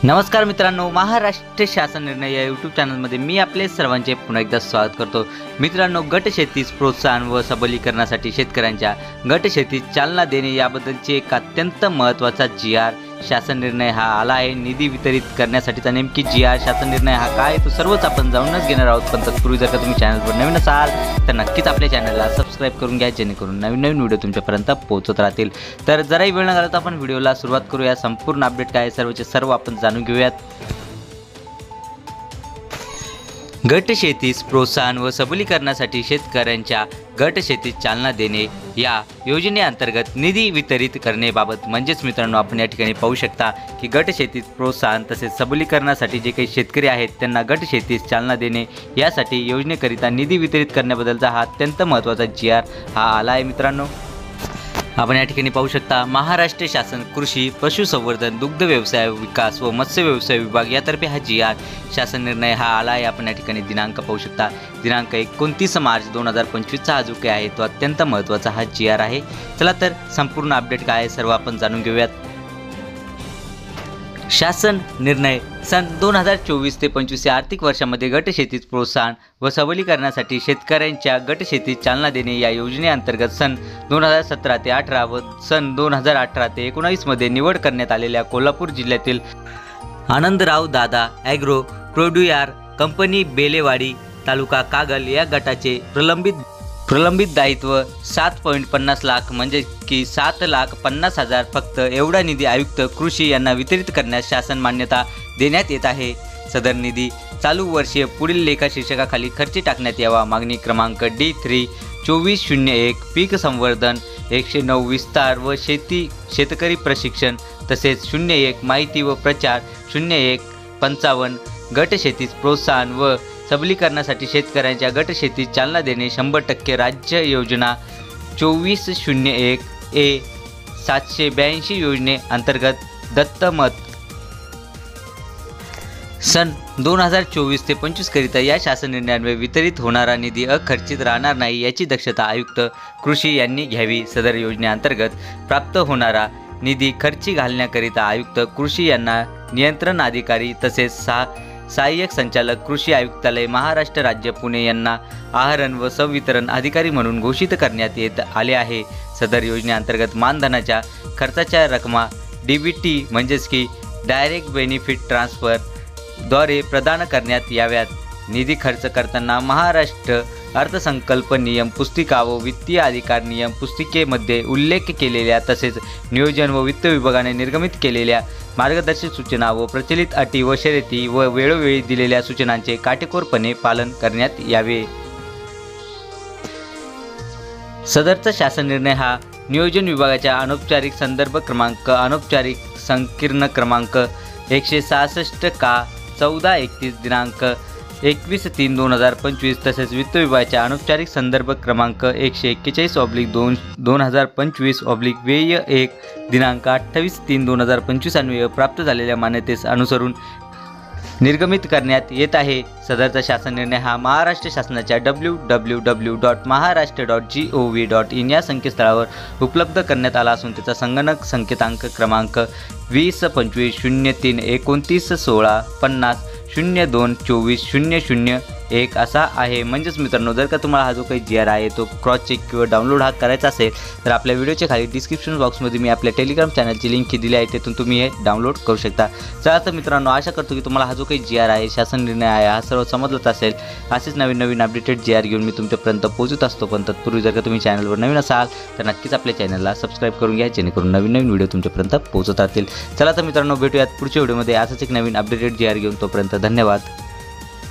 नमस्कार मित्रांनो, महाराष्ट्र शासन निर्णय या यूट्यूब चॅनलमध्ये मी आपले सर्वांचे पुन्हा एकदा स्वागत करतो। मित्रांनो, गट शेतीस प्रोत्साहन व सबलीकरणासाठी शेतकऱ्यांच्या गट शेतीस चालना देणे याबद्दलची एक अत्यंत महत्त्वाचा जी.आर. शासन निर्णय हा आला आहे। निधी वितरित करण्यासाठीचा नेमकी जी.आर. शासन निर्णय हा काय तो सर्वच आपण जाणूनच घेणार आहोत। पण तत्पूर्वी जर का तुम्ही चॅनलवर नवीन असाल तर नक्कीच आपल्या चॅनलला सबस्क्राईब करून घ्या, जेणेकरून नवीन व्हिडिओ तुमच्यापर्यंत पोहोचत राहतील। तर जराही वेळ न घालवता आपण व्हिडिओला सुरुवात करूया। संपूर्ण अपडेट काय सर्वचे सर्व आपण जाणून घेऊयात। गट शेतीस प्रोत्साहन व सबलीकरणासाठी शेतकऱ्यांच्या गट शेतीस चालना देणे या योजनेअंतर्गत निधी वितरित करण्याबाबत म्हणजेच मित्रांनो, आपण या ठिकाणी पाहू शकता की गट शेतीस प्रोत्साहन तसेच सबलीकरणासाठी जे काही शेतकरी आहेत त्यांना गट शेतीस चालना देणे यासाठी योजनेकरिता निधी वितरित करण्याबद्दलचा हा अत्यंत महत्त्वाचा जी.आर. हा आला आहे। मित्रांनो, आपण या ठिकाणी पाहू शकता महाराष्ट्र शासन कृषी, पशुसंवर्धन, दुग्ध व्यवसाय विकास व मत्स्य व्यवसाय विभाग यातर्फे हा जी.आर. शासन निर्णय हा आला आहे। आपण या ठिकाणी दिनांक पाहू शकता, दिनांक 29 मार्च 2025 हा जो काही आहे तो अत्यंत महत्त्वाचा हा जी.आर. आहे। चला तर संपूर्ण अपडेट काय आहे सर्व आपण जाणून घेऊयात। शासन निर्णय सन 2024 ते 25 या आर्थिक वर्षामध्ये गट शेतीस प्रोत्साहन व सबलीकरणासाठी शेतकऱ्यांच्या गट शेतीस चालना देणे या योजनेअंतर्गत सन 2017 ते 18 व सन 2018 ते 19 मध्ये निवड करण्यात आलेल्या कोल्हापूर जिल्ह्यातील आनंदराव दादा ॲग्रो प्रोड्युयर कंपनी बेलेवाडी तालुका कागल या गटाचे प्रलंबित दायित्व 7.50 लाख म्हणजे की 7,50,000 फक्त एवढा निधी आयुक्त कृषी यांना वितरित करण्यास शासन मान्यता देण्यात येत आहे। सदर निधी चालू वर्षीय पुढील लेखा शीर्षकाखाली खर्ची टाकण्यात यावा। मागणी क्रमांक D3 2401 पीक संवर्धन, 109 विस्तार व शेतकरी प्रशिक्षण तसेच 01 माहिती व प्रचार, 01 55 गट शेतीस प्रोत्साहन व सबलीकरणासाठी शेतकऱ्यांच्या गट शेतीस चालना देणे 100% राज्य योजना 2401 ए 782 योजने अंतर्गत दत्तमत सन 2024 ते 25 करिता या शासन निर्णयान्वये वितरित होणारा निधी अखर्चित राहणार नाही याची दक्षता आयुक्त कृषी यांनी घ्यावी। सदर योजनेअंतर्गत प्राप्त होणारा निधी खर्ची घालण्याकरिता आयुक्त कृषी यांना नियंत्रण अधिकारी तसेच सहाय्यक संचालक कृषी आयुक्तालय महाराष्ट्र राज्य पुणे यांना आहरण व संवितरण अधिकारी म्हणून घोषित करण्यात येत आले आहे। सदर योजनेअंतर्गत मानधनाच्या खर्चाच्या रकमा DBT म्हणजेच की डायरेक्ट बेनिफिट ट्रान्सफर द्वारे प्रदान करण्यात याव्यात। निधी खर्च करताना महाराष्ट्र अर्थसंकल्प नियम पुस्तिका व वित्तीय अधिकार नियम पुस्तिकेमध्ये उल्लेख केलेल्या तसेच नियोजन व वित्त विभागाने निर्गमित केलेल्या मार्गदर्शक सूचना व प्रचलित अटी व शर्ती व वेळोवेळी दिलेल्या सूचनांचे काटेकोरपणे पालन करण्यात यावे। सदरचा शासन निर्णय हा नियोजन विभागाच्या अनौपचारिक संदर्भ क्रमांक अनौपचारिक संकीर्ण क्रमांक 166 का 1431 दिनांक 21/3/2025 तसेच वित्त विभागाच्या अनौपचारिक संदर्भ क्रमांक 141/2025 व्यय 1 दिनांक 28/3/2025 अन्वये प्राप्त झालेल्या मान्यतेस अनुसरून निर्गमित करण्यात येत आहे। सदरचा शासन निर्णय हा महाराष्ट्र शासनाच्या www.maharashtra.gov.in या संकेतस्थळावर उपलब्ध करण्यात आला असून त्याचा संगणक संकेतांक क्रमांक 2025/29/50/02/24/001 असा आहे। म्हणजेच मित्रांनो, जर का तुम्हाला हा जो काही जी.आर. आहे तो क्रॉस चेक किंवा डाउनलोड हा करायचा असेल तर आपल्या व्हिडिओच्या खाली डिस्क्रिप्शन बॉक्समध्ये मी आपल्या टेलिग्राम चॅनलची लिंक दिली आहे, तिथून तुम्ही हे डाउनलोड करू शकता। चला तर मित्रांनो, आशा करतो की तुम्हाला हा जो काही जी.आर. आहे शासन निर्णय आहे हा सर्व समजलाच असेल। असेच नवीन अपडेटेड जी.आर. घेऊन मी तुमच्यापर्यंत पोहोचत असतो। पण तत्पूर्वी जर का तुम्ही चॅनलवर नवीन असाल तर नक्कीच आपल्या चॅनलला सबस्क्राईब करून घ्या, जेणेकरून नवीन व्हिडिओ तुमच्यापर्यंत पोहोचत राहतील। चला तर मित्रांनो, भेटूयात पुढच्या व्हिडिओमध्ये असाच एक नवीन अपडेटेड जी.आर. घेऊन। तोपर्यंत धन्यवाद।